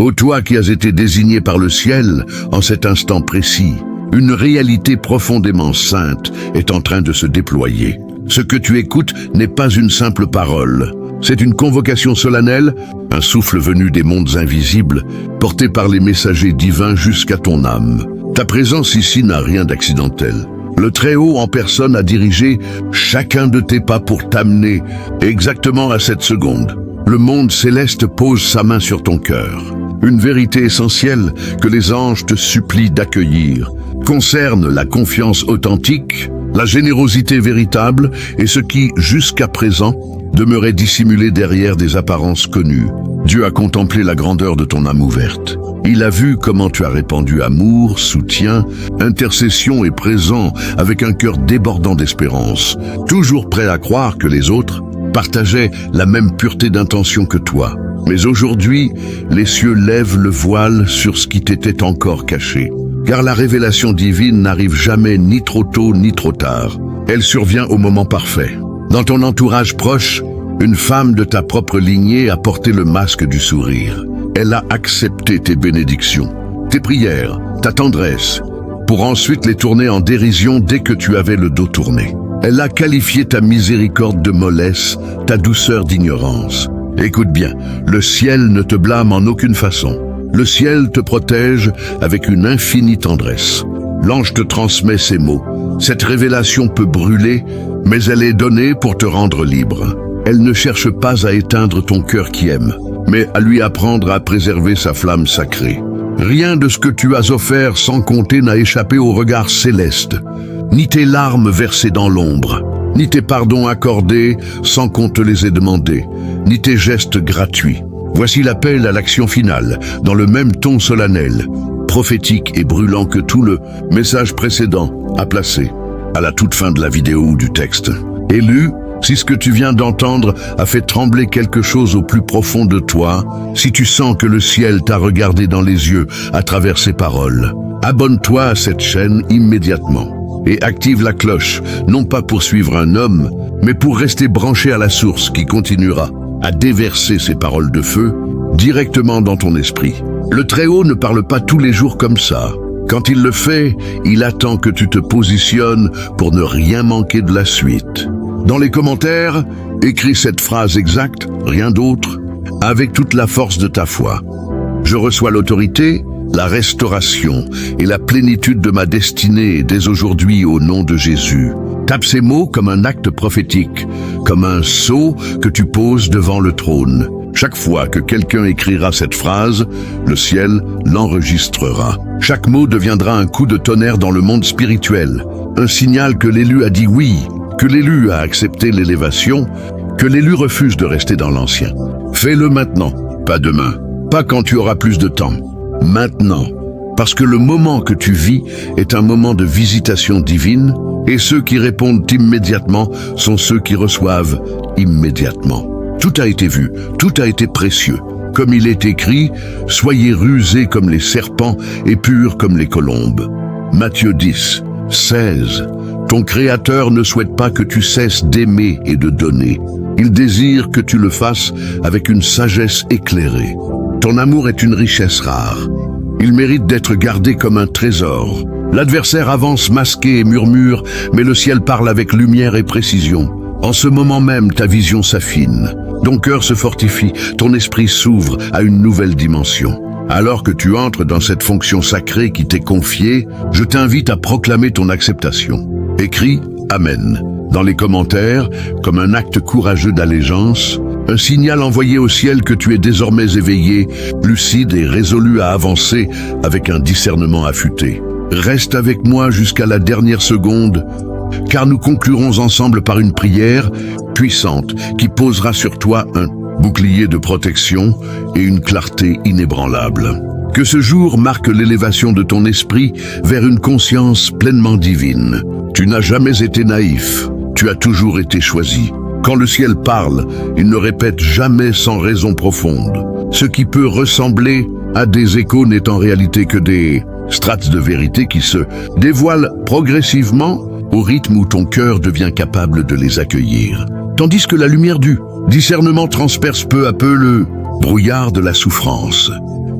Ô toi qui as été désigné par le ciel en cet instant précis, une réalité profondément sainte est en train de se déployer. Ce que tu écoutes n'est pas une simple parole. C'est une convocation solennelle, un souffle venu des mondes invisibles, porté par les messagers divins jusqu'à ton âme. Ta présence ici n'a rien d'accidentel. Le Très-Haut en personne a dirigé chacun de tes pas pour t'amener exactement à cette seconde. Le monde céleste pose sa main sur ton cœur. Une vérité essentielle que les anges te supplient d'accueillir concerne la confiance authentique, la générosité véritable et ce qui, jusqu'à présent, demeurait dissimulé derrière des apparences connues. Dieu a contemplé la grandeur de ton âme ouverte. Il a vu comment tu as répandu amour, soutien, intercession et présent avec un cœur débordant d'espérance, toujours prêt à croire que les autres partageaient la même pureté d'intention que toi. Mais aujourd'hui, les cieux lèvent le voile sur ce qui t'était encore caché. Car la révélation divine n'arrive jamais ni trop tôt ni trop tard. Elle survient au moment parfait. Dans ton entourage proche, une femme de ta propre lignée a porté le masque du sourire. Elle a accepté tes bénédictions, tes prières, ta tendresse, pour ensuite les tourner en dérision dès que tu avais le dos tourné. Elle a qualifié ta miséricorde de mollesse, ta douceur d'ignorance. Écoute bien, le ciel ne te blâme en aucune façon. Le ciel te protège avec une infinie tendresse. L'ange te transmet ces mots. Cette révélation peut brûler, mais elle est donnée pour te rendre libre. Elle ne cherche pas à éteindre ton cœur qui aime, mais à lui apprendre à préserver sa flamme sacrée. Rien de ce que tu as offert sans compter n'a échappé au regard céleste, ni tes larmes versées dans l'ombre, ni tes pardons accordés sans qu'on te les ait demandés, ni tes gestes gratuits. Voici l'appel à l'action finale, dans le même ton solennel, prophétique et brûlant que tout le message précédent a placé, à la toute fin de la vidéo ou du texte. Élu, si ce que tu viens d'entendre a fait trembler quelque chose au plus profond de toi, si tu sens que le ciel t'a regardé dans les yeux à travers ces paroles, abonne-toi à cette chaîne immédiatement et active la cloche, non pas pour suivre un homme, mais pour rester branché à la source qui continuera à déverser ces paroles de feu directement dans ton esprit. Le Très-Haut ne parle pas tous les jours comme ça. Quand il le fait, il attend que tu te positionnes pour ne rien manquer de la suite. Dans les commentaires, écris cette phrase exacte, rien d'autre, avec toute la force de ta foi. Je reçois l'autorité, la restauration et la plénitude de ma destinée dès aujourd'hui au nom de Jésus. Tape ces mots comme un acte prophétique, comme un sceau que tu poses devant le trône. Chaque fois que quelqu'un écrira cette phrase, le ciel l'enregistrera. Chaque mot deviendra un coup de tonnerre dans le monde spirituel, un signal que l'élu a dit oui, que l'élu a accepté l'élévation, que l'élu refuse de rester dans l'ancien. Fais-le maintenant, pas demain, pas quand tu auras plus de temps. Maintenant, parce que le moment que tu vis est un moment de visitation divine, et ceux qui répondent immédiatement sont ceux qui reçoivent immédiatement. Tout a été vu, tout a été précieux. Comme il est écrit, soyez rusés comme les serpents et purs comme les colombes. Matthieu 10, 16. Ton Créateur ne souhaite pas que tu cesses d'aimer et de donner. Il désire que tu le fasses avec une sagesse éclairée. Ton amour est une richesse rare. Il mérite d'être gardé comme un trésor. L'adversaire avance masqué et murmure, mais le ciel parle avec lumière et précision. En ce moment même, ta vision s'affine. Ton cœur se fortifie, ton esprit s'ouvre à une nouvelle dimension. Alors que tu entres dans cette fonction sacrée qui t'est confiée, je t'invite à proclamer ton acceptation. Écris « Amen » dans les commentaires, comme un acte courageux d'allégeance, un signal envoyé au ciel que tu es désormais éveillé, lucide et résolu à avancer avec un discernement affûté. Reste avec moi jusqu'à la dernière seconde, car nous conclurons ensemble par une prière puissante qui posera sur toi un bouclier de protection et une clarté inébranlable. Que ce jour marque l'élévation de ton esprit vers une conscience pleinement divine. Tu n'as jamais été naïf, tu as toujours été choisi. Quand le ciel parle, il ne répète jamais sans raison profonde. Ce qui peut ressembler à des échos n'est en réalité que des strates de vérité qui se dévoilent progressivement au rythme où ton cœur devient capable de les accueillir. Tandis que la lumière du discernement transperce peu à peu le brouillard de la souffrance.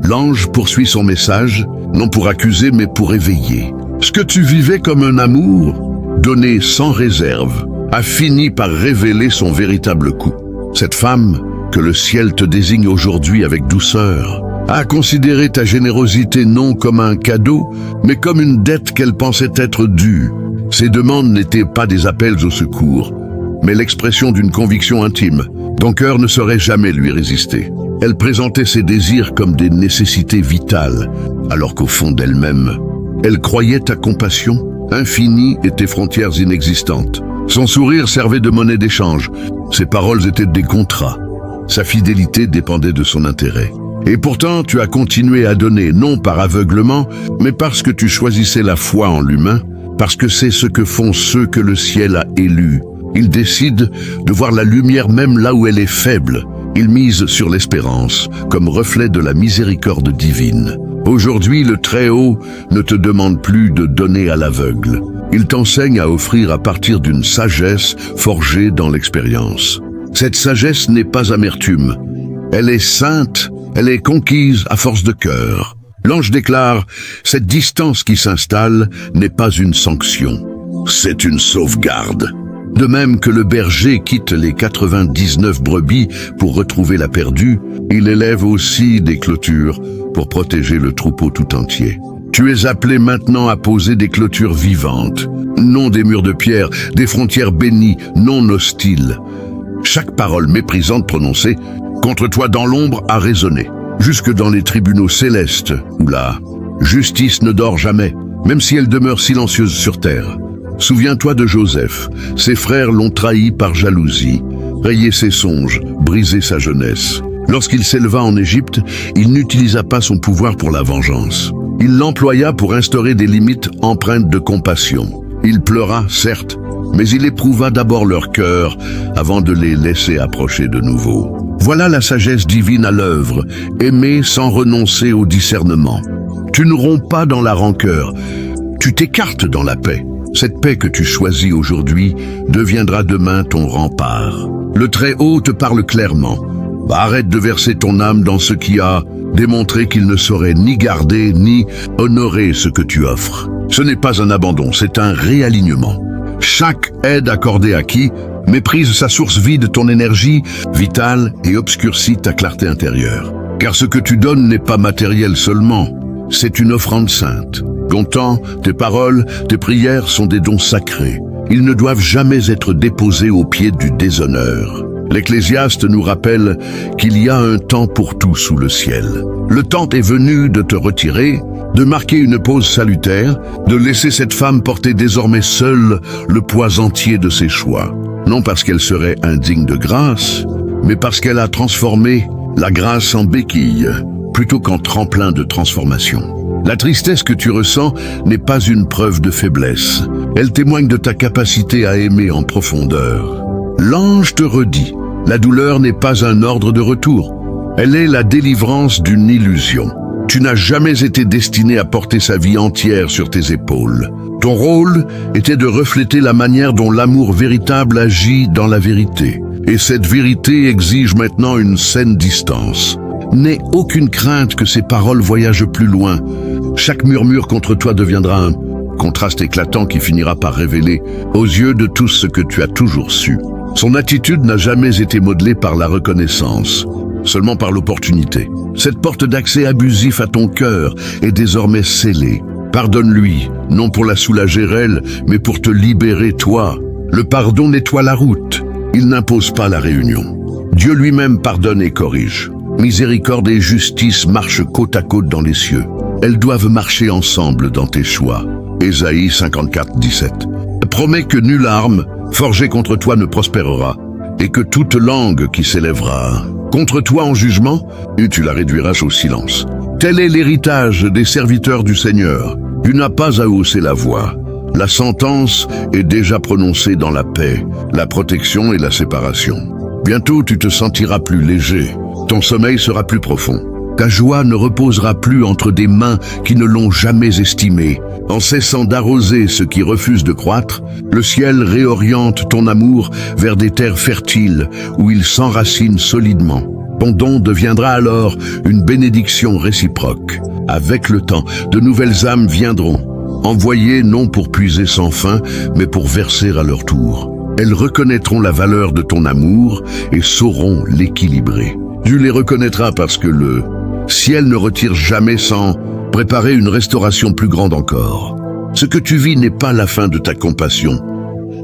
L'ange poursuit son message, non pour accuser mais pour éveiller. Ce que tu vivais comme un amour, donné sans réserve, a fini par révéler son véritable coût. Cette femme, que le ciel te désigne aujourd'hui avec douceur, a considéré ta générosité non comme un cadeau, mais comme une dette qu'elle pensait être due. Ses demandes n'étaient pas des appels au secours, mais l'expression d'une conviction intime. Ton cœur ne saurait jamais lui résister. Elle présentait ses désirs comme des nécessités vitales, alors qu'au fond d'elle-même, elle croyait ta compassion infinie et tes frontières inexistantes. Son sourire servait de monnaie d'échange. Ses paroles étaient des contrats. Sa fidélité dépendait de son intérêt. Et pourtant, tu as continué à donner, non par aveuglement, mais parce que tu choisissais la foi en l'humain, parce que c'est ce que font ceux que le ciel a élus. Ils décident de voir la lumière même là où elle est faible. Ils misent sur l'espérance, comme reflet de la miséricorde divine. Aujourd'hui, le Très-Haut ne te demande plus de donner à l'aveugle. Il t'enseigne à offrir à partir d'une sagesse forgée dans l'expérience. Cette sagesse n'est pas amertume. Elle est sainte, elle est conquise à force de cœur. L'ange déclare, cette distance qui s'installe n'est pas une sanction, c'est une sauvegarde. De même que le berger quitte les 99 brebis pour retrouver la perdue, il élève aussi des clôtures pour protéger le troupeau tout entier. Tu es appelé maintenant à poser des clôtures vivantes, non des murs de pierre, des frontières bénies, non hostiles. Chaque parole méprisante prononcée contre toi dans l'ombre a résonné, jusque dans les tribunaux célestes, où la justice ne dort jamais, même si elle demeure silencieuse sur terre. Souviens-toi de Joseph, ses frères l'ont trahi par jalousie, rayé ses songes, brisé sa jeunesse. Lorsqu'il s'éleva en Égypte, il n'utilisa pas son pouvoir pour la vengeance. Il l'employa pour instaurer des limites empreintes de compassion. Il pleura, certes, mais il éprouva d'abord leur cœur avant de les laisser approcher de nouveau. Voilà la sagesse divine à l'œuvre, aimer sans renoncer au discernement. Tu ne romps pas dans la rancœur, tu t'écartes dans la paix. Cette paix que tu choisis aujourd'hui deviendra demain ton rempart. Le Très-Haut te parle clairement. Arrête de verser ton âme dans ce qui a démontré qu'il ne saurait ni garder ni honorer ce que tu offres. Ce n'est pas un abandon, c'est un réalignement. Chaque aide accordée à qui méprise sa source vide ton énergie vitale et obscurcit ta clarté intérieure. Car ce que tu donnes n'est pas matériel seulement, c'est une offrande sainte. Ton temps, tes paroles, tes prières sont des dons sacrés. Ils ne doivent jamais être déposés au pied du déshonneur. L'Ecclésiaste nous rappelle qu'il y a un temps pour tout sous le ciel. Le temps est venu de te retirer, de marquer une pause salutaire, de laisser cette femme porter désormais seule le poids entier de ses choix. Non parce qu'elle serait indigne de grâce, mais parce qu'elle a transformé la grâce en béquille, plutôt qu'en tremplin de transformation. La tristesse que tu ressens n'est pas une preuve de faiblesse. Elle témoigne de ta capacité à aimer en profondeur. L'ange te redit, la douleur n'est pas un ordre de retour. Elle est la délivrance d'une illusion. Tu n'as jamais été destiné à porter sa vie entière sur tes épaules. Ton rôle était de refléter la manière dont l'amour véritable agit dans la vérité. Et cette vérité exige maintenant une saine distance. N'aie aucune crainte que ces paroles voyagent plus loin. Chaque murmure contre toi deviendra un contraste éclatant qui finira par révéler aux yeux de tous ce que tu as toujours su. Son attitude n'a jamais été modelée par la reconnaissance, seulement par l'opportunité. Cette porte d'accès abusif à ton cœur est désormais scellée. Pardonne-lui, non pour la soulager elle, mais pour te libérer toi. Le pardon nettoie la route, il n'impose pas la réunion. Dieu lui-même pardonne et corrige. Miséricorde et justice marchent côte à côte dans les cieux. Elles doivent marcher ensemble dans tes choix. Ésaïe 54, 17. Promets que nulle arme forgée contre toi ne prospérera, et que toute langue qui s'élèvera contre toi en jugement, tu la réduiras au silence. Tel est l'héritage des serviteurs du Seigneur. Tu n'as pas à hausser la voix. La sentence est déjà prononcée dans la paix, la protection et la séparation. Bientôt tu te sentiras plus léger. Ton sommeil sera plus profond. Ta joie ne reposera plus entre des mains qui ne l'ont jamais estimée. En cessant d'arroser ceux qui refusent de croître, le ciel réoriente ton amour vers des terres fertiles où il s'enracine solidement. Ton don deviendra alors une bénédiction réciproque. Avec le temps, de nouvelles âmes viendront, envoyées non pour puiser sans fin, mais pour verser à leur tour. Elles reconnaîtront la valeur de ton amour et sauront l'équilibrer. Tu les reconnaîtras parce que le ciel ne retire jamais sans préparer une restauration plus grande encore. Ce que tu vis n'est pas la fin de ta compassion.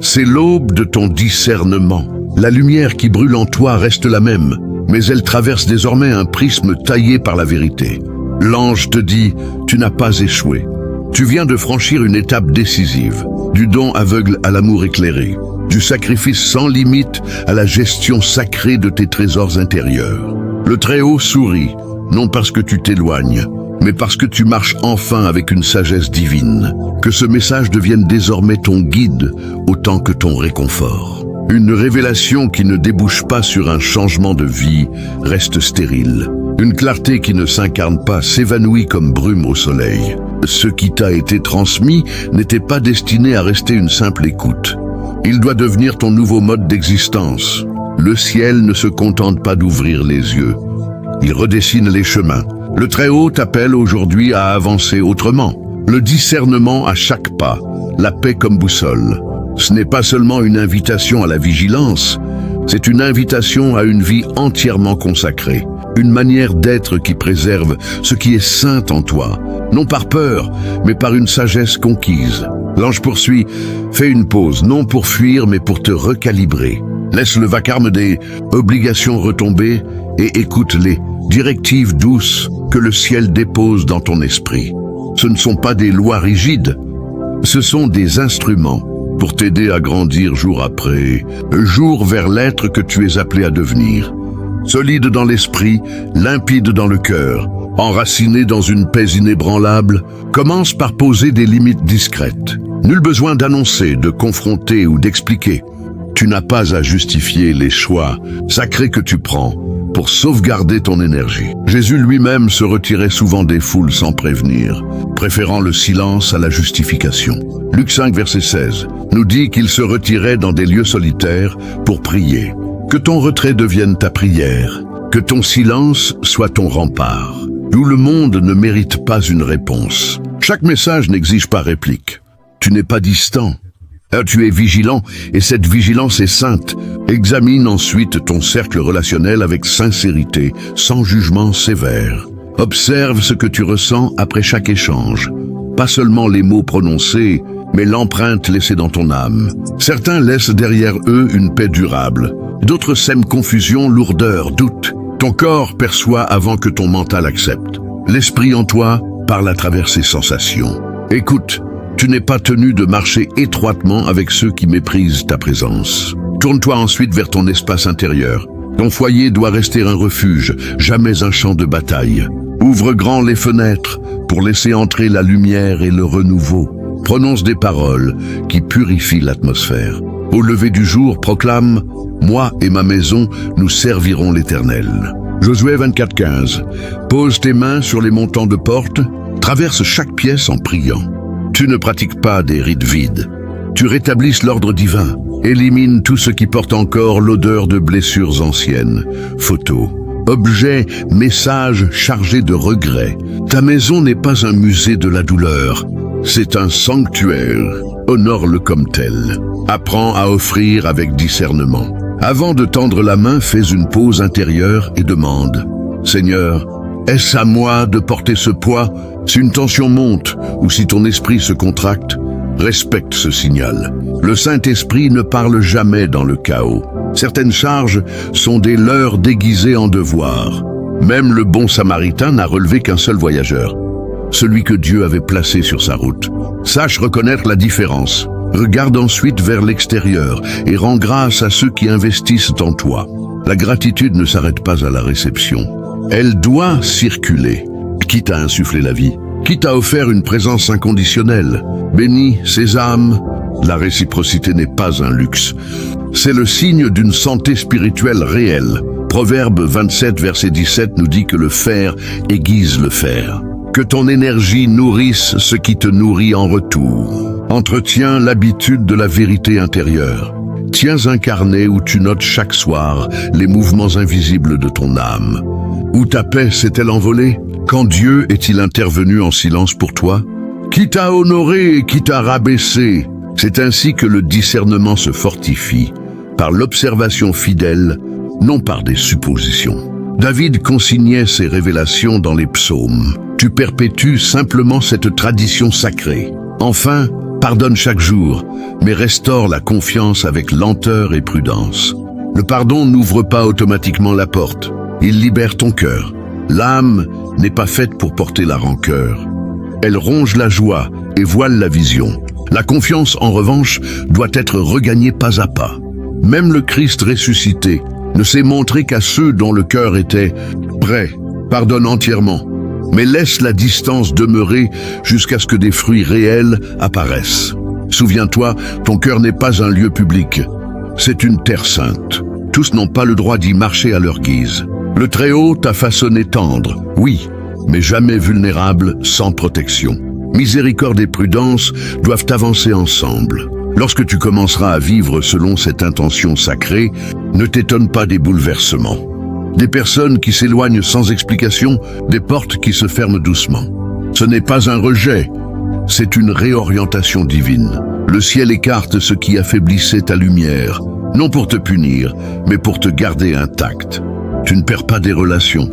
C'est l'aube de ton discernement. La lumière qui brûle en toi reste la même, mais elle traverse désormais un prisme taillé par la vérité. L'ange te dit, tu n'as pas échoué. Tu viens de franchir une étape décisive, du don aveugle à l'amour éclairé, du sacrifice sans limite à la gestion sacrée de tes trésors intérieurs. Le Très-Haut sourit, non parce que tu t'éloignes, mais parce que tu marches enfin avec une sagesse divine. Que ce message devienne désormais ton guide autant que ton réconfort. Une révélation qui ne débouche pas sur un changement de vie reste stérile. Une clarté qui ne s'incarne pas s'évanouit comme brume au soleil. Ce qui t'a été transmis n'était pas destiné à rester une simple écoute. Il doit devenir ton nouveau mode d'existence. Le ciel ne se contente pas d'ouvrir les yeux. Il redessine les chemins. Le Très-Haut t'appelle aujourd'hui à avancer autrement. Le discernement à chaque pas, la paix comme boussole. Ce n'est pas seulement une invitation à la vigilance, c'est une invitation à une vie entièrement consacrée. Une manière d'être qui préserve ce qui est saint en toi, non par peur, mais par une sagesse conquise. L'ange poursuit, fais une pause, non pour fuir, mais pour te recalibrer. Laisse le vacarme des obligations retomber et écoute les directives douces que le ciel dépose dans ton esprit. Ce ne sont pas des lois rigides, ce sont des instruments pour t'aider à grandir jour après jour vers l'être que tu es appelé à devenir. Solide dans l'esprit, limpide dans le cœur, enraciné dans une paix inébranlable, commence par poser des limites discrètes. Nul besoin d'annoncer, de confronter ou d'expliquer. Tu n'as pas à justifier les choix sacrés que tu prends pour sauvegarder ton énergie. Jésus lui-même se retirait souvent des foules sans prévenir, préférant le silence à la justification. Luc 5, verset 16, nous dit qu'il se retirait dans des lieux solitaires pour prier. Que ton retrait devienne ta prière, que ton silence soit ton rempart. Tout le monde ne mérite pas une réponse. Chaque message n'exige pas réplique. Tu n'es pas distant. Tu es vigilant, et cette vigilance est sainte. Examine ensuite ton cercle relationnel avec sincérité, sans jugement sévère. Observe ce que tu ressens après chaque échange. Pas seulement les mots prononcés, mais l'empreinte laissée dans ton âme. Certains laissent derrière eux une paix durable. D'autres sèment confusion, lourdeur, doute. Ton corps perçoit avant que ton mental accepte. L'esprit en toi parle à travers ses sensations. Écoute. Tu n'es pas tenu de marcher étroitement avec ceux qui méprisent ta présence. Tourne-toi ensuite vers ton espace intérieur. Ton foyer doit rester un refuge, jamais un champ de bataille. Ouvre grand les fenêtres pour laisser entrer la lumière et le renouveau. Prononce des paroles qui purifient l'atmosphère. Au lever du jour, proclame « Moi et ma maison, nous servirons l'Éternel ». Josué 24:15. Pose tes mains sur les montants de porte, traverse chaque pièce en priant. Tu ne pratiques pas des rites vides. Tu rétablisses l'ordre divin. Élimine tout ce qui porte encore l'odeur de blessures anciennes. Photos, objets, messages chargés de regrets. Ta maison n'est pas un musée de la douleur. C'est un sanctuaire. Honore-le comme tel. Apprends à offrir avec discernement. Avant de tendre la main, fais une pause intérieure et demande « Seigneur, est-ce à moi de porter ce poids ? Si une tension monte ou si ton esprit se contracte, respecte ce signal. Le Saint-Esprit ne parle jamais dans le chaos. Certaines charges sont des leurres déguisées en devoirs. Même le bon Samaritain n'a relevé qu'un seul voyageur, celui que Dieu avait placé sur sa route. Sache reconnaître la différence. Regarde ensuite vers l'extérieur et rends grâce à ceux qui investissent en toi. La gratitude ne s'arrête pas à la réception. Elle doit circuler. Qui t'a insufflé la vie? Qui t'a offert une présence inconditionnelle? Bénis ces âmes. La réciprocité n'est pas un luxe. C'est le signe d'une santé spirituelle réelle. Proverbe 27, verset 17 nous dit que le fer aiguise le fer. Que ton énergie nourrisse ce qui te nourrit en retour. Entretiens l'habitude de la vérité intérieure. Tiens un carnet où tu notes chaque soir les mouvements invisibles de ton âme. Où ta paix s'est-elle envolée? Quand Dieu est-il intervenu en silence pour toi? Qui t'a honoré et qui t'a rabaissé? C'est ainsi que le discernement se fortifie, par l'observation fidèle, non par des suppositions. David consignait ses révélations dans les psaumes. Tu perpétues simplement cette tradition sacrée. Enfin, pardonne chaque jour, mais restaure la confiance avec lenteur et prudence. Le pardon n'ouvre pas automatiquement la porte. Il libère ton cœur. L'âme n'est pas faite pour porter la rancœur. Elle ronge la joie et voile la vision. La confiance, en revanche, doit être regagnée pas à pas. Même le Christ ressuscité ne s'est montré qu'à ceux dont le cœur était prêt. Pardonne entièrement, mais laisse la distance demeurer jusqu'à ce que des fruits réels apparaissent. Souviens-toi, ton cœur n'est pas un lieu public. C'est une terre sainte. Tous n'ont pas le droit d'y marcher à leur guise. Le Très-Haut t'a façonné tendre, oui, mais jamais vulnérable, sans protection. Miséricorde et prudence doivent avancer ensemble. Lorsque tu commenceras à vivre selon cette intention sacrée, ne t'étonne pas des bouleversements. Des personnes qui s'éloignent sans explication, des portes qui se ferment doucement. Ce n'est pas un rejet, c'est une réorientation divine. Le ciel écarte ce qui affaiblissait ta lumière, non pour te punir, mais pour te garder intact. Tu ne perds pas des relations.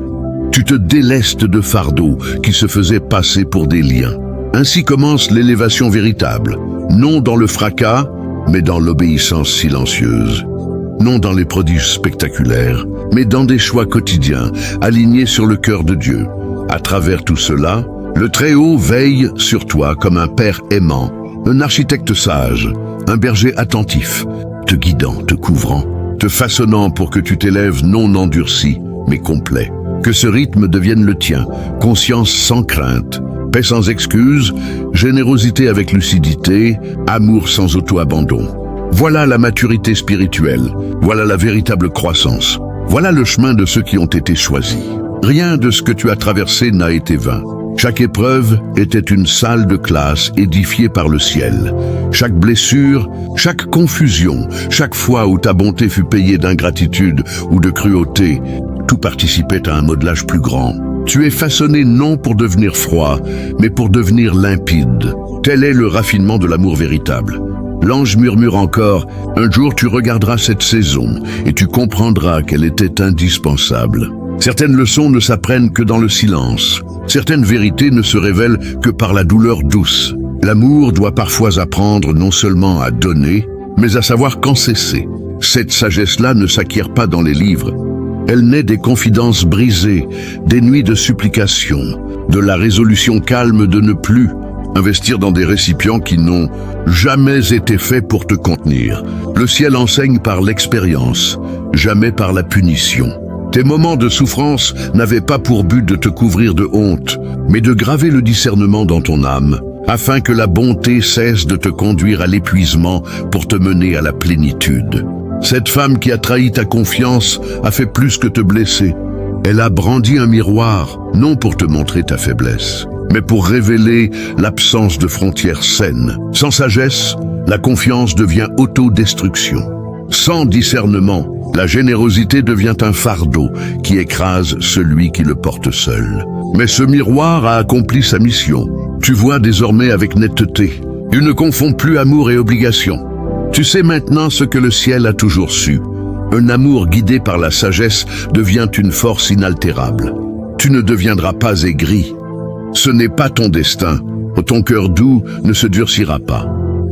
Tu te délestes de fardeaux qui se faisaient passer pour des liens. Ainsi commence l'élévation véritable, non dans le fracas, mais dans l'obéissance silencieuse. Non dans les prodiges spectaculaires, mais dans des choix quotidiens, alignés sur le cœur de Dieu. À travers tout cela, le Très-Haut veille sur toi comme un père aimant, un architecte sage, un berger attentif, te guidant, te couvrant, te façonnant pour que tu t'élèves non endurci, mais complet. Que ce rythme devienne le tien, conscience sans crainte, paix sans excuse, générosité avec lucidité, amour sans auto-abandon. Voilà la maturité spirituelle, voilà la véritable croissance. Voilà le chemin de ceux qui ont été choisis. Rien de ce que tu as traversé n'a été vain. Chaque épreuve était une salle de classe édifiée par le ciel. Chaque blessure, chaque confusion, chaque fois où ta bonté fut payée d'ingratitude ou de cruauté, tout participait à un modelage plus grand. Tu es façonné non pour devenir froid, mais pour devenir limpide. Tel est le raffinement de l'amour véritable. L'ange murmure encore, un jour tu regarderas cette saison et tu comprendras qu'elle était indispensable. Certaines leçons ne s'apprennent que dans le silence. Certaines vérités ne se révèlent que par la douleur douce. L'amour doit parfois apprendre non seulement à donner, mais à savoir quand cesser. Cette sagesse-là ne s'acquiert pas dans les livres. Elle naît des confidences brisées, des nuits de supplication, de la résolution calme de ne plus investir dans des récipients qui n'ont jamais été faits pour te contenir. Le ciel enseigne par l'expérience, jamais par la punition. Tes moments de souffrance n'avaient pas pour but de te couvrir de honte, mais de graver le discernement dans ton âme, afin que la bonté cesse de te conduire à l'épuisement pour te mener à la plénitude. Cette femme qui a trahi ta confiance a fait plus que te blesser. Elle a brandi un miroir, non pour te montrer ta faiblesse, mais pour révéler l'absence de frontières saines. Sans sagesse, la confiance devient autodestruction. Sans discernement, la générosité devient un fardeau qui écrase celui qui le porte seul. Mais ce miroir a accompli sa mission. Tu vois désormais avec netteté. Tu ne confonds plus amour et obligation. Tu sais maintenant ce que le ciel a toujours su. Un amour guidé par la sagesse devient une force inaltérable. Tu ne deviendras pas aigri. Ce n'est pas ton destin. Ton cœur doux ne se durcira pas.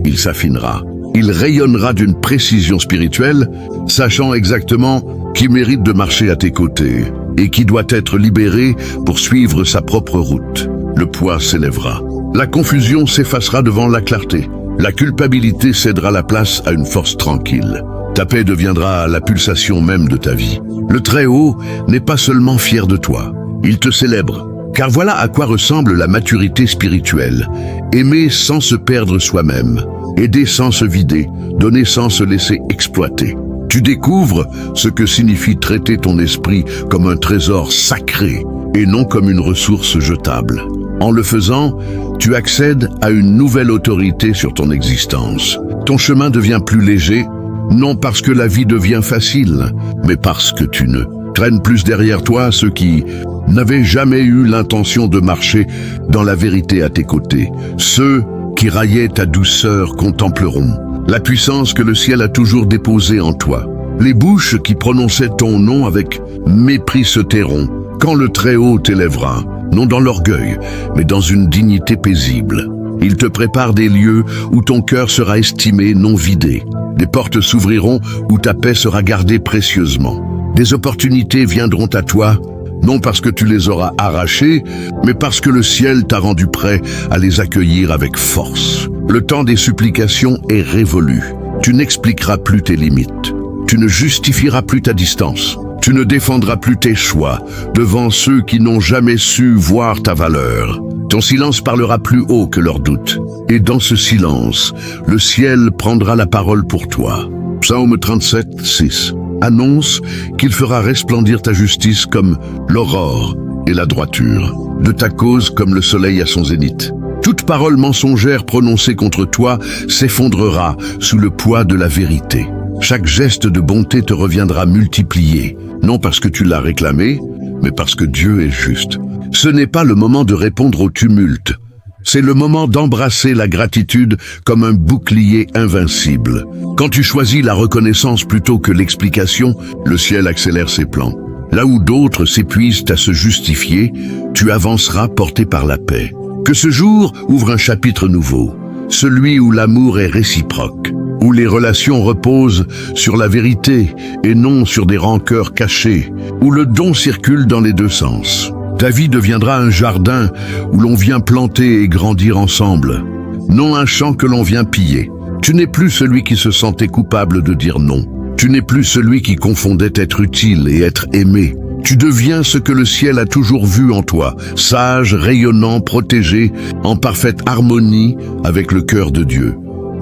Il s'affinera. Il rayonnera d'une précision spirituelle, sachant exactement qui mérite de marcher à tes côtés et qui doit être libéré pour suivre sa propre route. Le poids s'élèvera. La confusion s'effacera devant la clarté. La culpabilité cédera la place à une force tranquille. Ta paix deviendra la pulsation même de ta vie. Le Très-Haut n'est pas seulement fier de toi, il te célèbre. Car voilà à quoi ressemble la maturité spirituelle. Aimer sans se perdre soi-même, aider sans se vider, donner sans se laisser exploiter. Tu découvres ce que signifie traiter ton esprit comme un trésor sacré et non comme une ressource jetable. En le faisant, tu accèdes à une nouvelle autorité sur ton existence. Ton chemin devient plus léger, Non parce que la vie devient facile, mais parce que tu ne traînes plus derrière toi ceux qui n'avaient jamais eu l'intention de marcher dans la vérité à tes côtés. Ceux qui raillaient ta douceur contempleront la puissance que le ciel a toujours déposée en toi. Les bouches qui prononçaient ton nom avec mépris se tairont quand le Très-Haut t'élèvera, non dans l'orgueil, mais dans une dignité paisible. Il te prépare des lieux où ton cœur sera estimé, non vidé. Des portes s'ouvriront où ta paix sera gardée précieusement. Des opportunités viendront à toi, non parce que tu les auras arrachées, mais parce que le ciel t'a rendu prêt à les accueillir avec force. Le temps des supplications est révolu. Tu n'expliqueras plus tes limites. Tu ne justifieras plus ta distance. Tu ne défendras plus tes choix devant ceux qui n'ont jamais su voir ta valeur. Ton silence parlera plus haut que leurs doutes. Et dans ce silence, le ciel prendra la parole pour toi. Psaume 37, 6. Annonce qu'il fera resplendir ta justice comme l'aurore et la droiture, de ta cause comme le soleil à son zénith. Toute parole mensongère prononcée contre toi s'effondrera sous le poids de la vérité. Chaque geste de bonté te reviendra multiplié, non parce que tu l'as réclamé, mais parce que Dieu est juste. Ce n'est pas le moment de répondre au tumulte. C'est le moment d'embrasser la gratitude comme un bouclier invincible. Quand tu choisis la reconnaissance plutôt que l'explication, le ciel accélère ses plans. Là où d'autres s'épuisent à se justifier, tu avanceras porté par la paix. Que ce jour ouvre un chapitre nouveau, celui où l'amour est réciproque, où les relations reposent sur la vérité et non sur des rancœurs cachées, où le don circule dans les deux sens. Ta vie deviendra un jardin où l'on vient planter et grandir ensemble, non un champ que l'on vient piller. Tu n'es plus celui qui se sentait coupable de dire non. Tu n'es plus celui qui confondait être utile et être aimé. Tu deviens ce que le ciel a toujours vu en toi, sage, rayonnant, protégé, en parfaite harmonie avec le cœur de Dieu.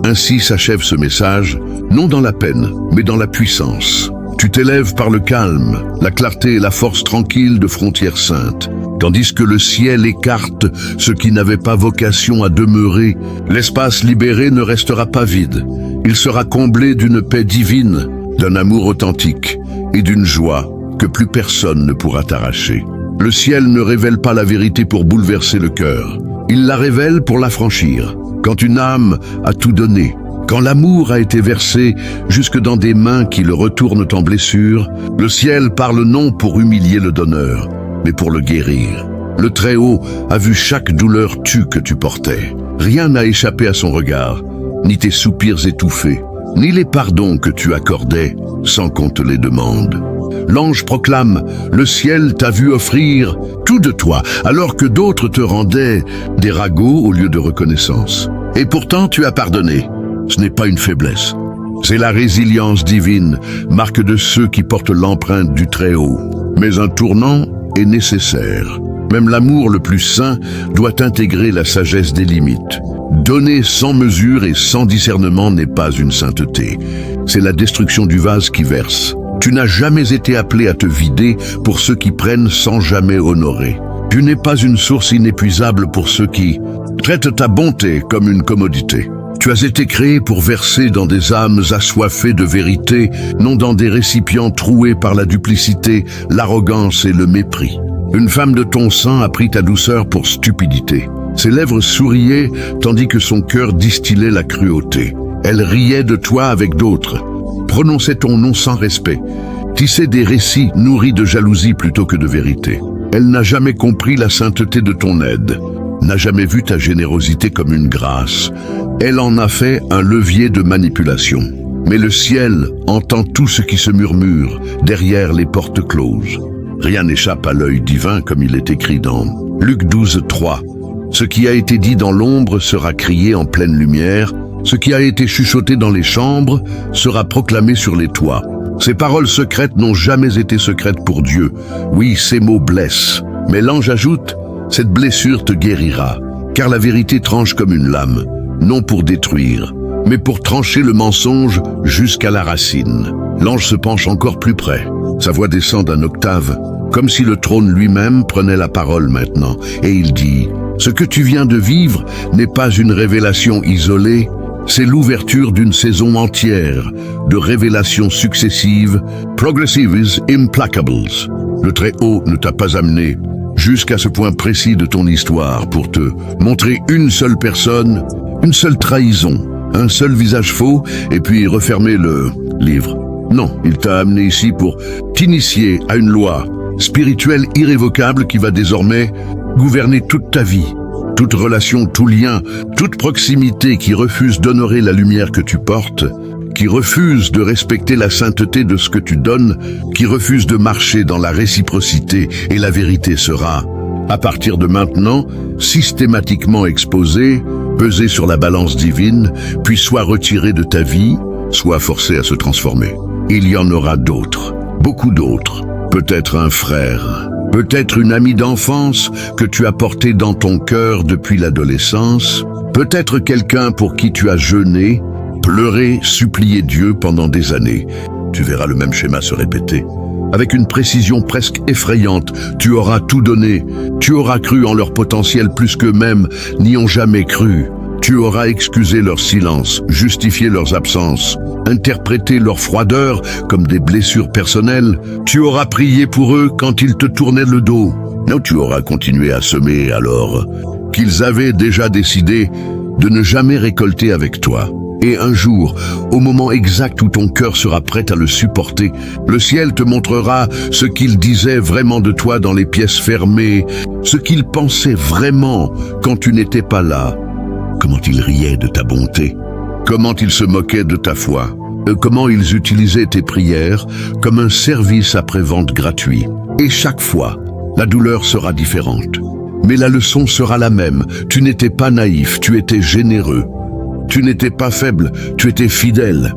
Ainsi s'achève ce message, non dans la peine, mais dans la puissance. Tu t'élèves par le calme, la clarté et la force tranquille de frontières saintes. Tandis que le ciel écarte ce qui n'avait pas vocation à demeurer, l'espace libéré ne restera pas vide. Il sera comblé d'une paix divine, d'un amour authentique et d'une joie que plus personne ne pourra t'arracher. Le ciel ne révèle pas la vérité pour bouleverser le cœur. Il la révèle pour l'affranchir. Quand une âme a tout donné, quand l'amour a été versé jusque dans des mains qui le retournent en blessure, le ciel parle non pour humilier le donneur, mais pour le guérir. Le Très-Haut a vu chaque douleur tue que tu portais. Rien n'a échappé à son regard, ni tes soupirs étouffés, ni les pardons que tu accordais sans qu'on te les demande. L'ange proclame, le ciel t'a vu offrir tout de toi, alors que d'autres te rendaient des ragots au lieu de reconnaissance. Et pourtant tu as pardonné. Ce n'est pas une faiblesse. C'est la résilience divine, marque de ceux qui portent l'empreinte du Très-Haut. Mais un tournant est nécessaire. Même l'amour le plus saint doit intégrer la sagesse des limites. Donner sans mesure et sans discernement n'est pas une sainteté. C'est la destruction du vase qui verse. Tu n'as jamais été appelé à te vider pour ceux qui prennent sans jamais honorer. Tu n'es pas une source inépuisable pour ceux qui traitent ta bonté comme une commodité. Tu as été créé pour verser dans des âmes assoiffées de vérité, non dans des récipients troués par la duplicité, l'arrogance et le mépris. Une femme de ton sang a pris ta douceur pour stupidité. Ses lèvres souriaient tandis que son cœur distillait la cruauté. Elle riait de toi avec d'autres, prononçait ton nom sans respect, tissait des récits nourris de jalousie plutôt que de vérité. Elle n'a jamais compris la sainteté de ton aide, n'a jamais vu ta générosité comme une grâce. Elle en a fait un levier de manipulation. Mais le ciel entend tout ce qui se murmure derrière les portes closes. Rien n'échappe à l'œil divin comme il est écrit dans Luc 12, 3. Ce qui a été dit dans l'ombre sera crié en pleine lumière. Ce qui a été chuchoté dans les chambres sera proclamé sur les toits. Ces paroles secrètes n'ont jamais été secrètes pour Dieu. Oui, ces mots blessent. Mais l'ange ajoute, cette blessure te guérira, car la vérité tranche comme une lame, non pour détruire, mais pour trancher le mensonge jusqu'à la racine. L'ange se penche encore plus près. Sa voix descend d'un octave, comme si le trône lui-même prenait la parole maintenant, et il dit, « Ce que tu viens de vivre n'est pas une révélation isolée, C'est l'ouverture d'une saison entière de révélations successives, progressives, implacables. Le Très-Haut ne t'a pas amené jusqu'à ce point précis de ton histoire pour te montrer une seule personne, une seule trahison, un seul visage faux et puis refermer le livre. Non, il t'a amené ici pour t'initier à une loi spirituelle irrévocable qui va désormais gouverner toute ta vie. Toute relation, tout lien, toute proximité qui refuse d'honorer la lumière que tu portes, qui refuse de respecter la sainteté de ce que tu donnes, qui refuse de marcher dans la réciprocité et la vérité sera, à partir de maintenant, systématiquement exposée, pesée sur la balance divine, puis soit retirée de ta vie, soit forcée à se transformer. Il y en aura d'autres, beaucoup d'autres, peut-être un frère, peut-être une amie d'enfance que tu as portée dans ton cœur depuis l'adolescence, peut-être quelqu'un pour qui tu as jeûné, pleuré, supplié Dieu pendant des années. Tu verras le même schéma se répéter. Avec une précision presque effrayante, tu auras tout donné. Tu auras cru en leur potentiel plus qu'eux-mêmes n'y ont jamais cru. Tu auras excusé leur silence, justifié leurs absences, interprété leur froideur comme des blessures personnelles. Tu auras prié pour eux quand ils te tournaient le dos. Non, tu auras continué à semer alors qu'ils avaient déjà décidé de ne jamais récolter avec toi. Et un jour, au moment exact où ton cœur sera prêt à le supporter, le ciel te montrera ce qu'il disait vraiment de toi dans les pièces fermées, ce qu'il pensait vraiment quand tu n'étais pas là. Comment ils riaient de ta bonté, comment ils se moquaient de ta foi, comment ils utilisaient tes prières comme un service après-vente gratuit. Et chaque fois, la douleur sera différente. Mais la leçon sera la même. Tu n'étais pas naïf, tu étais généreux. Tu n'étais pas faible, tu étais fidèle.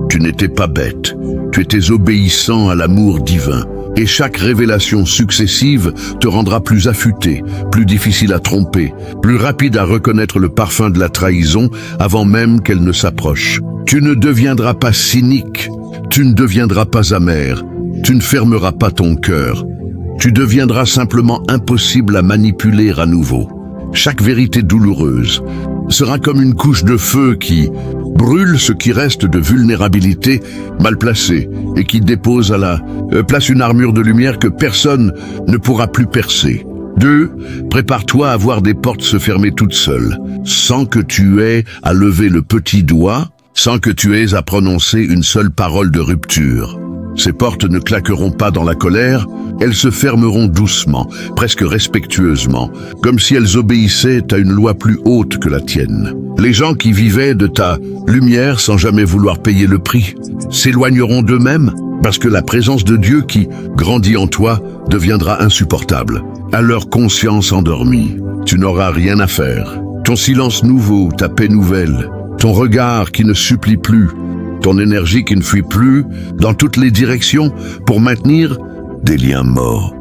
Tu n'étais pas bête, tu étais obéissant à l'amour divin. Et chaque révélation successive te rendra plus affûté, plus difficile à tromper, plus rapide à reconnaître le parfum de la trahison avant même qu'elle ne s'approche. Tu ne deviendras pas cynique, tu ne deviendras pas amer, tu ne fermeras pas ton cœur. Tu deviendras simplement impossible à manipuler à nouveau. Chaque vérité douloureuse sera comme une couche de feu qui brûle ce qui reste de vulnérabilité mal placée et qui dépose à la place une armure de lumière que personne ne pourra plus percer. 2. Prépare-toi à voir des portes se fermer toutes seules, sans que tu aies à lever le petit doigt, sans que tu aies à prononcer une seule parole de rupture. Ces portes ne claqueront pas dans la colère, elles se fermeront doucement, presque respectueusement, comme si elles obéissaient à une loi plus haute que la tienne. Les gens qui vivaient de ta lumière sans jamais vouloir payer le prix s'éloigneront d'eux-mêmes parce que la présence de Dieu qui grandit en toi deviendra insupportable. À leur conscience endormie, tu n'auras rien à faire. Ton silence nouveau, ta paix nouvelle, ton regard qui ne supplie plus, ton énergie qui ne fuit plus dans toutes les directions pour maintenir des liens morts.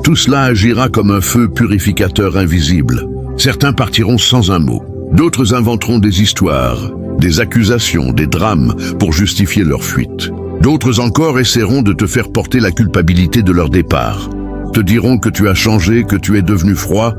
Tout cela agira comme un feu purificateur invisible. Certains partiront sans un mot. D'autres inventeront des histoires, des accusations, des drames pour justifier leur fuite. D'autres encore essaieront de te faire porter la culpabilité de leur départ. Te diront que tu as changé, que tu es devenu froid,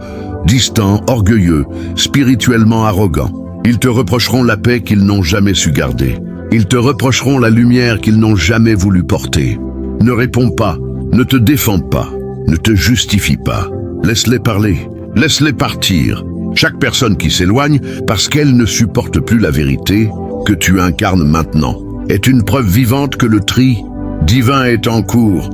distant, orgueilleux, spirituellement arrogant. Ils te reprocheront la paix qu'ils n'ont jamais su garder. Ils te reprocheront la lumière qu'ils n'ont jamais voulu porter. Ne réponds pas, ne te défends pas, ne te justifie pas. Laisse-les parler, laisse-les partir. Chaque personne qui s'éloigne parce qu'elle ne supporte plus la vérité que tu incarnes maintenant est une preuve vivante que le tri divin est en cours,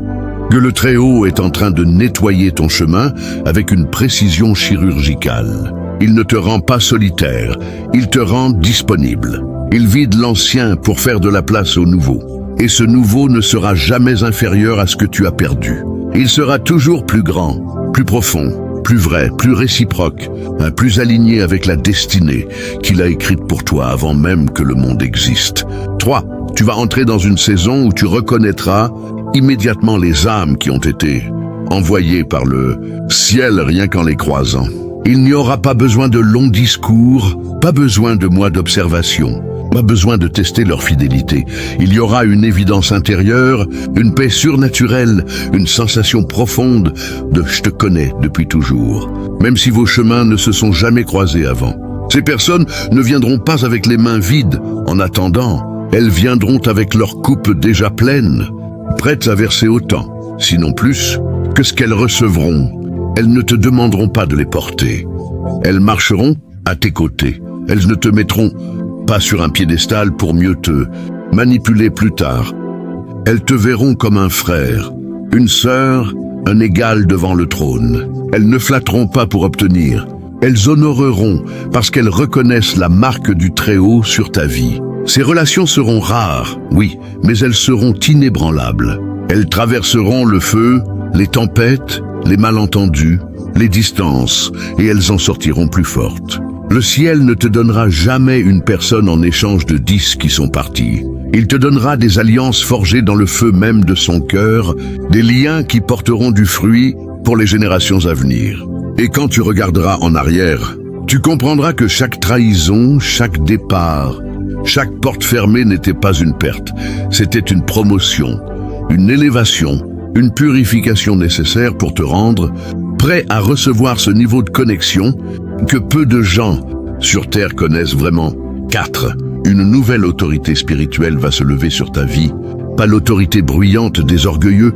que le Très-Haut est en train de nettoyer ton chemin avec une précision chirurgicale. Il ne te rend pas solitaire, il te rend disponible. Il vide l'ancien pour faire de la place au nouveau. Et ce nouveau ne sera jamais inférieur à ce que tu as perdu. Il sera toujours plus grand, plus profond, plus vrai, plus réciproque, plus aligné avec la destinée qu'il a écrite pour toi avant même que le monde existe. 3. Tu vas entrer dans une saison où tu reconnaîtras immédiatement les âmes qui ont été envoyées par le ciel rien qu'en les croisant. Il n'y aura pas besoin de longs discours, pas besoin de mois d'observation. Pas besoin de tester leur fidélité. Il y aura une évidence intérieure, une paix surnaturelle, une sensation profonde de « je te connais depuis toujours ». Même si vos chemins ne se sont jamais croisés avant. Ces personnes ne viendront pas avec les mains vides. En attendant, elles viendront avec leur coupe déjà pleine, prêtes à verser autant, sinon plus, que ce qu'elles recevront. Elles ne te demanderont pas de les porter. Elles marcheront à tes côtés. Elles ne te mettront pas sur un piédestal pour mieux te manipuler plus tard. Elles te verront comme un frère, une sœur, un égal devant le trône. Elles ne flatteront pas pour obtenir. Elles honoreront parce qu'elles reconnaissent la marque du Très-Haut sur ta vie. Ces relations seront rares, oui, mais elles seront inébranlables. Elles traverseront le feu, les tempêtes, les malentendus, les distances, et elles en sortiront plus fortes. Le ciel ne te donnera jamais une personne en échange de 10 qui sont partis. Il te donnera des alliances forgées dans le feu même de son cœur, des liens qui porteront du fruit pour les générations à venir. Et quand tu regarderas en arrière, tu comprendras que chaque trahison, chaque départ, chaque porte fermée n'était pas une perte, c'était une promotion, une élévation, une purification nécessaire pour te rendre prêt à recevoir ce niveau de connexion que peu de gens sur Terre connaissent vraiment. 4. Une nouvelle autorité spirituelle va se lever sur ta vie, pas l'autorité bruyante des orgueilleux,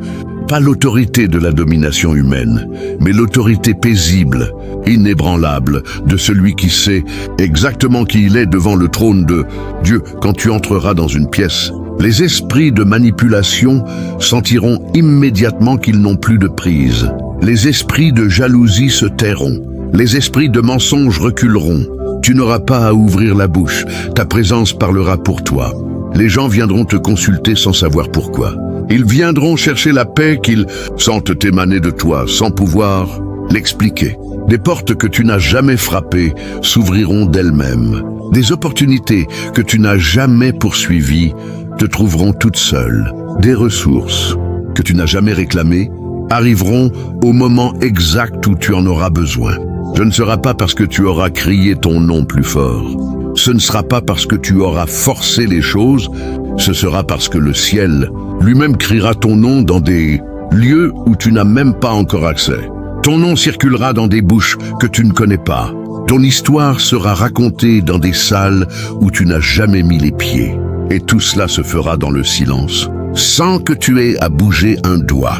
pas l'autorité de la domination humaine, mais l'autorité paisible, inébranlable de celui qui sait exactement qui il est devant le trône de Dieu. Quand tu entreras dans une pièce, les esprits de manipulation sentiront immédiatement qu'ils n'ont plus de prise. Les esprits de jalousie se tairont. Les esprits de mensonge reculeront. Tu n'auras pas à ouvrir la bouche. Ta présence parlera pour toi. Les gens viendront te consulter sans savoir pourquoi. Ils viendront chercher la paix qu'ils sentent émaner de toi, sans pouvoir l'expliquer. Des portes que tu n'as jamais frappées s'ouvriront d'elles-mêmes. Des opportunités que tu n'as jamais poursuivies te trouveront toutes seules. Des ressources que tu n'as jamais réclamées arriveront au moment exact où tu en auras besoin. Ce ne sera pas parce que tu auras crié ton nom plus fort. Ce ne sera pas parce que tu auras forcé les choses. Ce sera parce que le ciel lui-même criera ton nom dans des lieux où tu n'as même pas encore accès. Ton nom circulera dans des bouches que tu ne connais pas. Ton histoire sera racontée dans des salles où tu n'as jamais mis les pieds. Et tout cela se fera dans le silence, sans que tu aies à bouger un doigt.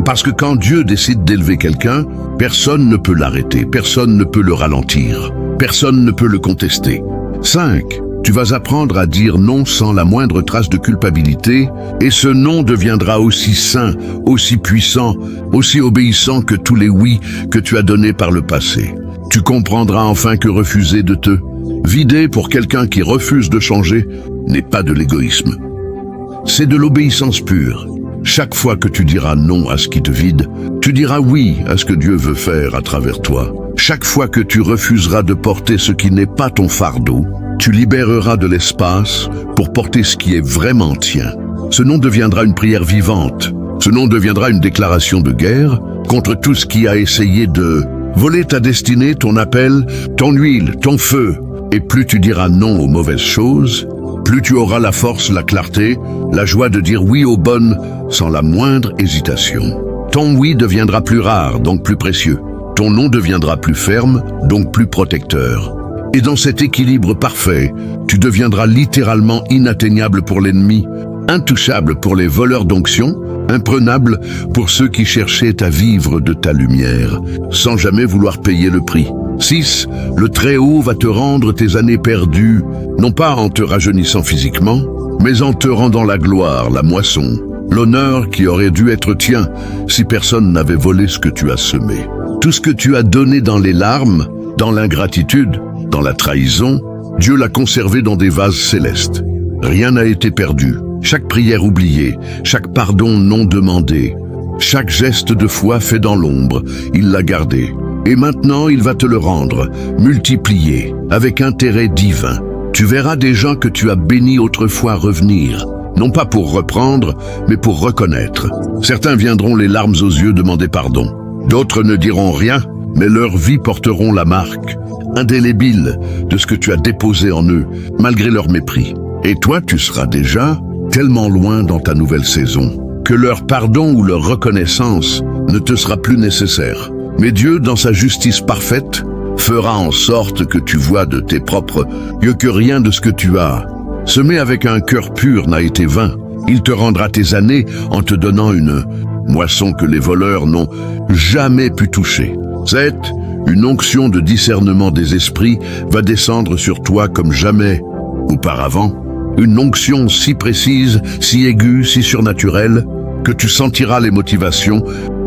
Parce que quand Dieu décide d'élever quelqu'un, personne ne peut l'arrêter, personne ne peut le ralentir, personne ne peut le contester. 5. Tu vas apprendre à dire non sans la moindre trace de culpabilité, et ce non deviendra aussi saint, aussi puissant, aussi obéissant que tous les oui que tu as donnés par le passé. Tu comprendras enfin que refuser de te vider pour quelqu'un qui refuse de changer n'est pas de l'égoïsme. C'est de l'obéissance pure. Chaque fois que tu diras non à ce qui te vide, tu diras oui à ce que Dieu veut faire à travers toi. Chaque fois que tu refuseras de porter ce qui n'est pas ton fardeau, tu libéreras de l'espace pour porter ce qui est vraiment tien. Ce nom deviendra une prière vivante. Ce nom deviendra une déclaration de guerre contre tout ce qui a essayé de voler ta destinée, ton appel, ton huile, ton feu. Et plus tu diras non aux mauvaises choses, plus tu auras la force, la clarté, la joie de dire oui aux bonnes sans la moindre hésitation. Ton oui deviendra plus rare, donc plus précieux. Ton non deviendra plus ferme, donc plus protecteur. Et dans cet équilibre parfait, tu deviendras littéralement inatteignable pour l'ennemi, intouchable pour les voleurs d'onction, imprenable pour ceux qui cherchaient à vivre de ta lumière, sans jamais vouloir payer le prix. 6. Le Très-Haut va te rendre tes années perdues, non pas en te rajeunissant physiquement, mais en te rendant la gloire, la moisson, l'honneur qui aurait dû être tien si personne n'avait volé ce que tu as semé. Tout ce que tu as donné dans les larmes, dans l'ingratitude, dans la trahison, Dieu l'a conservé dans des vases célestes. Rien n'a été perdu. Chaque prière oubliée, chaque pardon non demandé, chaque geste de foi fait dans l'ombre, il l'a gardé. Et maintenant, il va te le rendre, multiplié, avec intérêt divin. Tu verras des gens que tu as bénis autrefois revenir, non pas pour reprendre, mais pour reconnaître. Certains viendront les larmes aux yeux demander pardon. D'autres ne diront rien, mais leurs vies porteront la marque indélébile de ce que tu as déposé en eux, malgré leur mépris. Et toi, tu seras déjà tellement loin dans ta nouvelle saison que leur pardon ou leur reconnaissance ne te sera plus nécessaire. Mais Dieu, dans sa justice parfaite, fera en sorte que tu vois de tes propres yeux que rien de ce que tu as semé avec un cœur pur n'a été vain. Il te rendra tes années en te donnant une moisson que les voleurs n'ont jamais pu toucher. 7. Une onction de discernement des esprits va descendre sur toi comme jamais auparavant. Une onction si précise, si aiguë, si surnaturelle, que tu sentiras les motivations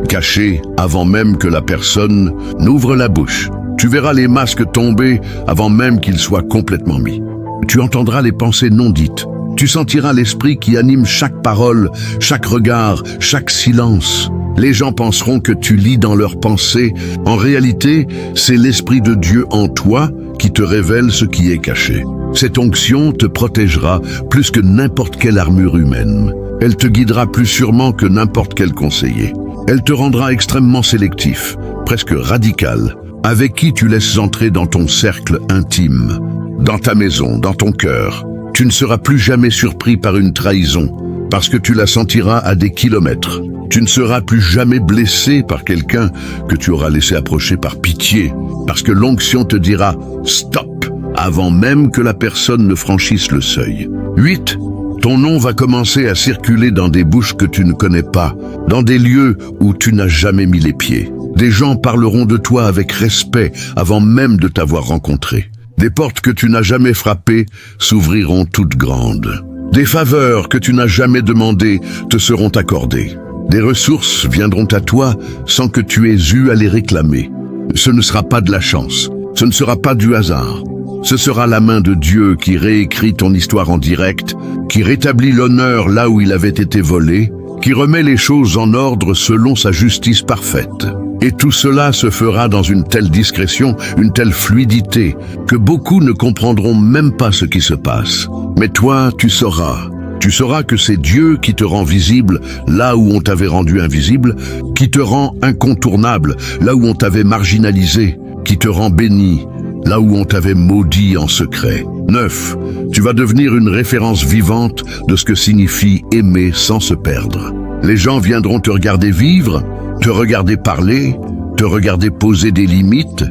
cachées avant même que la personne n'ouvre la bouche. Tu verras les masques tomber avant même qu'ils soient complètement mis. Tu entendras les pensées non dites. Tu sentiras l'esprit qui anime chaque parole, chaque regard, chaque silence. Les gens penseront que tu lis dans leurs pensées. En réalité, c'est l'Esprit de Dieu en toi qui te révèle ce qui est caché. Cette onction te protégera plus que n'importe quelle armure humaine. Elle te guidera plus sûrement que n'importe quel conseiller. Elle te rendra extrêmement sélectif, presque radical, avec qui tu laisses entrer dans ton cercle intime, dans ta maison, dans ton cœur. Tu ne seras plus jamais surpris par une trahison, parce que tu la sentiras à des kilomètres. Tu ne seras plus jamais blessé par quelqu'un que tu auras laissé approcher par pitié, parce que l'onction te dira « stop » avant même que la personne ne franchisse le seuil. 8. Ton nom va commencer à circuler dans des bouches que tu ne connais pas, dans des lieux où tu n'as jamais mis les pieds. Des gens parleront de toi avec respect avant même de t'avoir rencontré. Des portes que tu n'as jamais frappées s'ouvriront toutes grandes. Des faveurs que tu n'as jamais demandées te seront accordées. Des ressources viendront à toi sans que tu aies eu à les réclamer. Ce ne sera pas de la chance, ce ne sera pas du hasard. Ce sera la main de Dieu qui réécrit ton histoire en direct, qui rétablit l'honneur là où il avait été volé, qui remet les choses en ordre selon sa justice parfaite. Et tout cela se fera dans une telle discrétion, une telle fluidité, que beaucoup ne comprendront même pas ce qui se passe. Mais toi, tu sauras. Tu sauras que c'est Dieu qui te rend visible là où on t'avait rendu invisible, qui te rend incontournable là où on t'avait marginalisé, qui te rend béni là où on t'avait maudit en secret. 9. Tu vas devenir une référence vivante de ce que signifie aimer sans se perdre. Les gens viendront te regarder vivre, te regarder parler, te regarder poser des limites,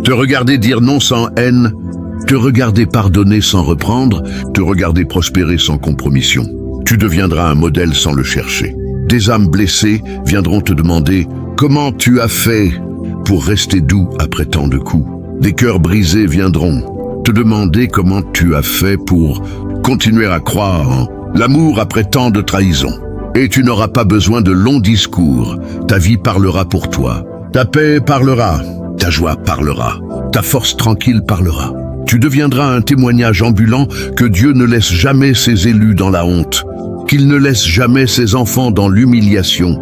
te regarder dire non sans haine, te regarder pardonner sans reprendre, te regarder prospérer sans compromission. Tu deviendras un modèle sans le chercher. Des âmes blessées viendront te demander comment tu as fait pour rester doux après tant de coups. Des cœurs brisés viendront te demander comment tu as fait pour continuer à croire en l'amour après tant de trahisons. Et tu n'auras pas besoin de longs discours. Ta vie parlera pour toi. Ta paix parlera. Ta joie parlera. Ta force tranquille parlera. Tu deviendras un témoignage ambulant que Dieu ne laisse jamais ses élus dans la honte, qu'il ne laisse jamais ses enfants dans l'humiliation,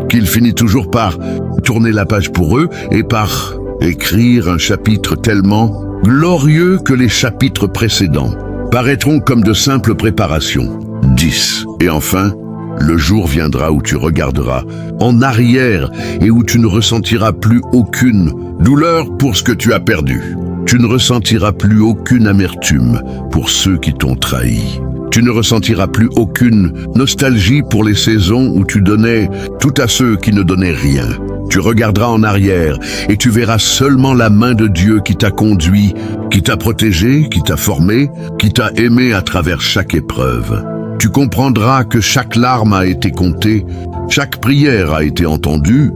qu'il finit toujours par tourner la page pour eux et par écrire un chapitre tellement glorieux que les chapitres précédents paraîtront comme de simples préparations. 10. Et enfin, le jour viendra où tu regarderas en arrière et où tu ne ressentiras plus aucune douleur pour ce que tu as perdu. Tu ne ressentiras plus aucune amertume pour ceux qui t'ont trahi. Tu ne ressentiras plus aucune nostalgie pour les saisons où tu donnais tout à ceux qui ne donnaient rien. Tu regarderas en arrière et tu verras seulement la main de Dieu qui t'a conduit, qui t'a protégé, qui t'a formé, qui t'a aimé à travers chaque épreuve. Tu comprendras que chaque larme a été comptée, chaque prière a été entendue,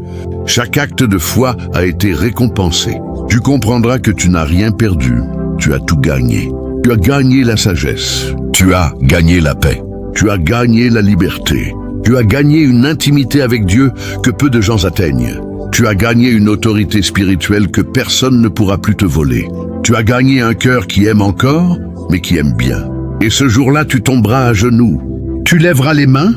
chaque acte de foi a été récompensé. Tu comprendras que tu n'as rien perdu, tu as tout gagné. Tu as gagné la sagesse, tu as gagné la paix, tu as gagné la liberté, tu as gagné une intimité avec Dieu que peu de gens atteignent. Tu as gagné une autorité spirituelle que personne ne pourra plus te voler. Tu as gagné un cœur qui aime encore, mais qui aime bien. Et ce jour-là, tu tomberas à genoux. Tu lèveras les mains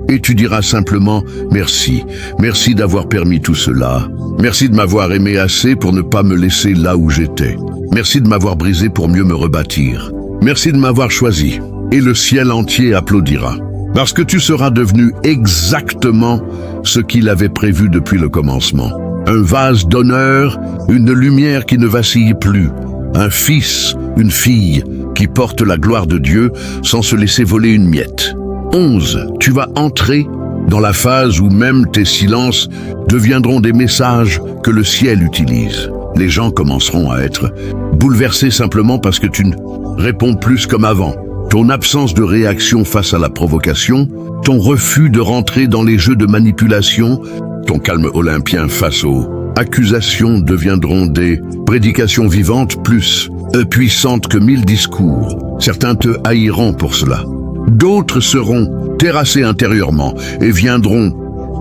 et tu diras simplement « Merci, merci d'avoir permis tout cela. Merci de m'avoir aimé assez pour ne pas me laisser là où j'étais. Merci de m'avoir brisé pour mieux me rebâtir. Merci de m'avoir choisi. » Et le ciel entier applaudira. Parce que tu seras devenu exactement ce qu'il avait prévu depuis le commencement. Un vase d'honneur, une lumière qui ne vacille plus. Un fils, une fille qui porte la gloire de Dieu sans se laisser voler une miette. 11. Tu vas entrer dans la phase où même tes silences deviendront des messages que le ciel utilise. Les gens commenceront à être bouleversés simplement parce que tu ne réponds plus comme avant. Ton absence de réaction face à la provocation, ton refus de rentrer dans les jeux de manipulation, ton calme olympien face aux accusations deviendront des prédications vivantes plus puissantes que 1000 discours. Certains te haïront pour cela. D'autres seront terrassés intérieurement et viendront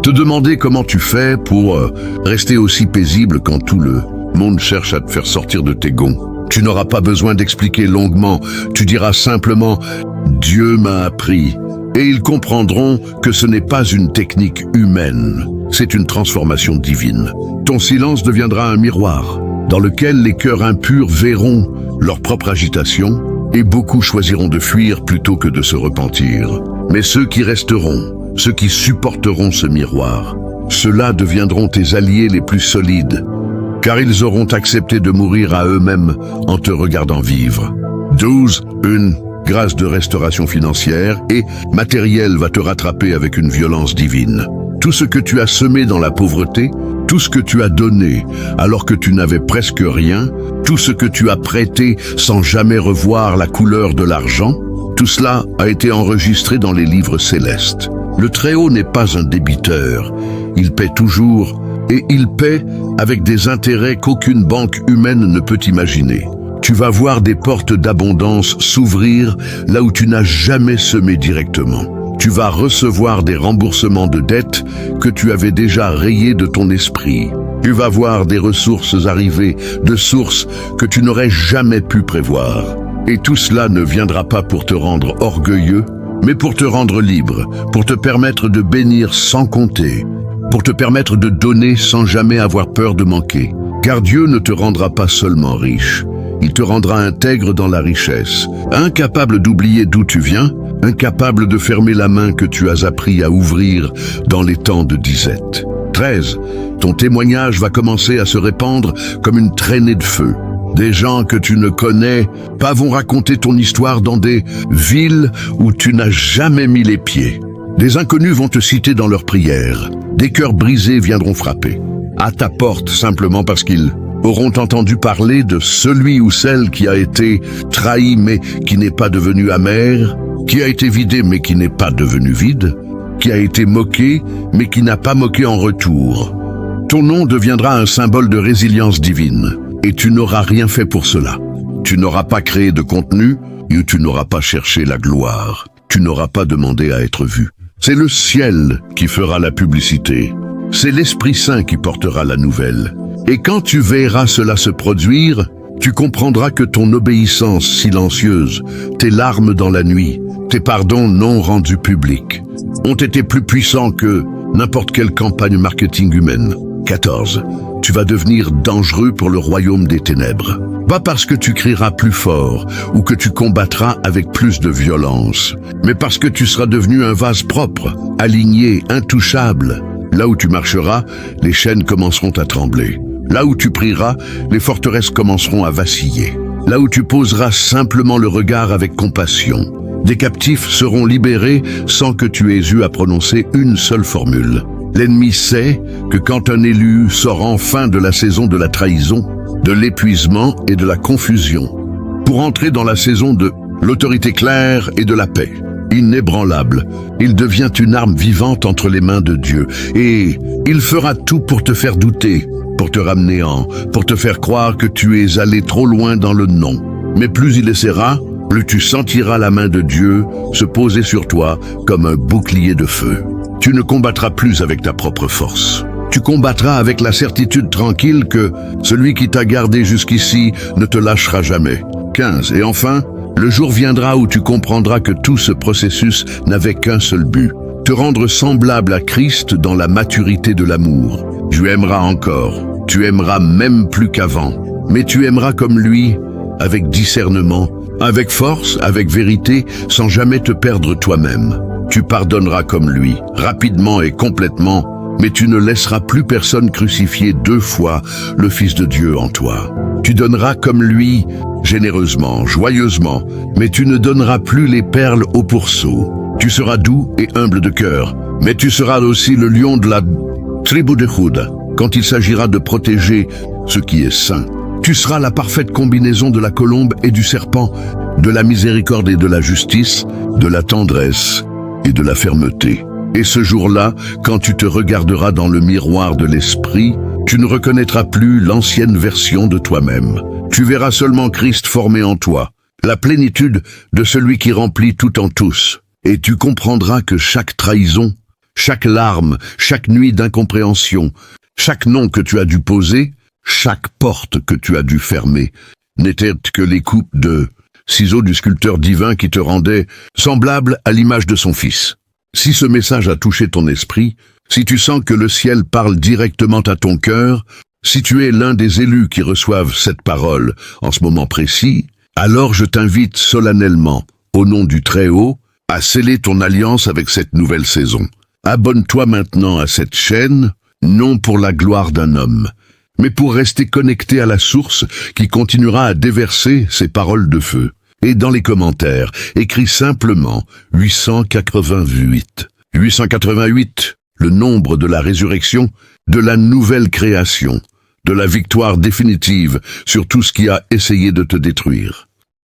te demander comment tu fais pour rester aussi paisible quand tout le monde cherche à te faire sortir de tes gonds. Tu n'auras pas besoin d'expliquer longuement, tu diras simplement « Dieu m'a appris ». Et ils comprendront que ce n'est pas une technique humaine, c'est une transformation divine. Ton silence deviendra un miroir, dans lequel les cœurs impurs verront leur propre agitation, et beaucoup choisiront de fuir plutôt que de se repentir. Mais ceux qui resteront, ceux qui supporteront ce miroir, ceux-là deviendront tes alliés les plus solides, car ils auront accepté de mourir à eux-mêmes en te regardant vivre. 12. Une grâce de restauration financière et matérielle va te rattraper avec une violence divine. Tout ce que tu as semé dans la pauvreté, tout ce que tu as donné alors que tu n'avais presque rien, tout ce que tu as prêté sans jamais revoir la couleur de l'argent, tout cela a été enregistré dans les livres célestes. Le Très-Haut n'est pas un débiteur, il paie toujours et il paie avec des intérêts qu'aucune banque humaine ne peut imaginer. Tu vas voir des portes d'abondance s'ouvrir là où tu n'as jamais semé directement. Tu vas recevoir des remboursements de dettes que tu avais déjà rayés de ton esprit. Tu vas voir des ressources arriver de sources que tu n'aurais jamais pu prévoir. Et tout cela ne viendra pas pour te rendre orgueilleux, mais pour te rendre libre, pour te permettre de bénir sans compter, pour te permettre de donner sans jamais avoir peur de manquer. Car Dieu ne te rendra pas seulement riche, il te rendra intègre dans la richesse, incapable d'oublier d'où tu viens, incapable de fermer la main que tu as appris à ouvrir dans les temps de disette. 13. Ton témoignage va commencer à se répandre comme une traînée de feu. Des gens que tu ne connais pas vont raconter ton histoire dans des villes où tu n'as jamais mis les pieds. Des inconnus vont te citer dans leurs prières. Des cœurs brisés viendront frapper à ta porte simplement parce qu'ils auront entendu parler de celui ou celle qui a été trahi mais qui n'est pas devenu amer, qui a été vidé mais qui n'est pas devenu vide, qui a été moqué mais qui n'a pas moqué en retour. Ton nom deviendra un symbole de résilience divine et tu n'auras rien fait pour cela. Tu n'auras pas créé de contenu et tu n'auras pas cherché la gloire. Tu n'auras pas demandé à être vu. C'est le ciel qui fera la publicité. C'est l'Esprit Saint qui portera la nouvelle. Et quand tu verras cela se produire, tu comprendras que ton obéissance silencieuse, tes larmes dans la nuit, tes pardons non rendus publics, ont été plus puissants que n'importe quelle campagne marketing humaine. 14. Tu vas devenir dangereux pour le royaume des ténèbres. Pas parce que tu crieras plus fort ou que tu combattras avec plus de violence, mais parce que tu seras devenu un vase propre, aligné, intouchable. Là où tu marcheras, les chaînes commenceront à trembler. Là où tu prieras, les forteresses commenceront à vaciller. Là où tu poseras simplement le regard avec compassion, des captifs seront libérés sans que tu aies eu à prononcer une seule formule. L'ennemi sait que quand un élu sort enfin de la saison de la trahison, de l'épuisement et de la confusion, pour entrer dans la saison de l'autorité claire et de la paix, inébranlable, il devient une arme vivante entre les mains de Dieu. Et il fera tout pour te faire douter, pour te ramener pour te faire croire que tu es allé trop loin dans le non. Mais plus il essaiera, plus tu sentiras la main de Dieu se poser sur toi comme un bouclier de feu. Tu ne combattras plus avec ta propre force. Tu combattras avec la certitude tranquille que celui qui t'a gardé jusqu'ici ne te lâchera jamais. 15. Et enfin, le jour viendra où tu comprendras que tout ce processus n'avait qu'un seul but, te rendre semblable à Christ dans la maturité de l'amour. Tu aimeras encore, tu aimeras même plus qu'avant, mais tu aimeras comme lui, avec discernement, avec force, avec vérité, sans jamais te perdre toi-même. Tu pardonneras comme lui, rapidement et complètement, mais tu ne laisseras plus personne crucifier 2 fois le Fils de Dieu en toi. Tu donneras comme lui, généreusement, joyeusement, mais tu ne donneras plus les perles au pourceau. Tu seras doux et humble de cœur, mais tu seras aussi le lion de la tribu de Juda, quand il s'agira de protéger ce qui est saint. Tu seras la parfaite combinaison de la colombe et du serpent, de la miséricorde et de la justice, de la tendresse et de la fermeté. Et ce jour-là, quand tu te regarderas dans le miroir de l'esprit, tu ne reconnaîtras plus l'ancienne version de toi-même. Tu verras seulement Christ formé en toi, la plénitude de celui qui remplit tout en tous. Et tu comprendras que chaque trahison, chaque larme, chaque nuit d'incompréhension, chaque nom que tu as dû poser, chaque porte que tu as dû fermer, n'était que les coupes de ciseaux du sculpteur divin qui te rendait semblable à l'image de son Fils. Si ce message a touché ton esprit, si tu sens que le ciel parle directement à ton cœur, si tu es l'un des élus qui reçoivent cette parole en ce moment précis, alors je t'invite solennellement, au nom du Très-Haut, à sceller ton alliance avec cette nouvelle saison. Abonne-toi maintenant à cette chaîne, non pour la gloire d'un homme, mais pour rester connecté à la source qui continuera à déverser ses paroles de feu. Et dans les commentaires, écris simplement 888. 888, le nombre de la résurrection, de la nouvelle création, de la victoire définitive sur tout ce qui a essayé de te détruire.